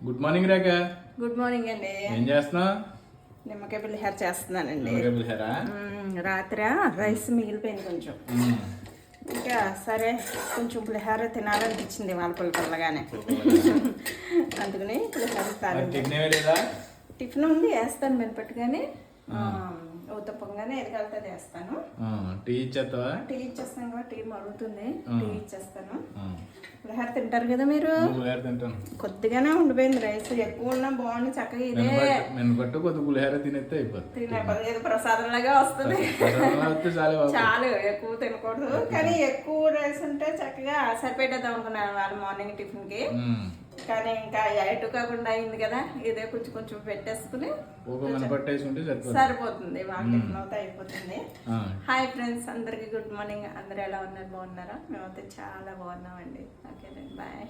Good morning రేఖ. Good morning అండి. ఏం చేస్తున్నావు? నిమ్మకాయ పులిహోర చేస్తున్నానండి. నిమ్మకాయ పులిహోర. రాత్రి రైస్ మిగిలిపోయింది కొంచెం. ఇంకా సరే కొంచెం పులిహోర తినాలనిపించింది వాళ్ళ పుల్లగానే. అందుకని పులిహోర టిఫిన్ ఉంది వేస్తాను మినపట్టుగానే ఉత్తప్పంగానే ఎదగలుగుతుంది వేస్తాను. టీ ఇచ్చేస్తావా? టీ ఇచ్చేస్తాను కదా, టీ మరుగుతుంది, టీ ఇచ్చేస్తాను. పులిహోర తింటారు కదా మీరు? కొద్దిగానే ఉండిపోయింది రైస్, ఎక్కువ ఉన్నా బాగుంది చక్కగా. ఇదే మినపట్టు కొద్ది పులిహోర తినేస్తే అయిపోతుంది. ఏదో ప్రసాదం లాగా వస్తుంది. చాలు, ఎక్కువ తినకూడదు. కానీ ఎక్కువ రైస్ ఉంటే చక్కగా సరిపెట్టేద్దాం అనుకున్నాను వాళ్ళు మార్నింగ్ టిఫిన్ కి. కానీ ఇంకా ఎటు కాకుండా అయింది కదా, ఇదే కొంచెం కొంచెం పెట్టేసుకుని సరిపోతుంది. వాళ్ళ టిఫిన్ అవుతే అయిపోతుంది. హాయ్ ఫ్రెండ్స్, అందరికి గుడ్ మార్నింగ్. అందరు ఎలా ఉన్నారు? బాగున్నారా? మేమైతే చాలా బాగున్నామండి. Okay bye.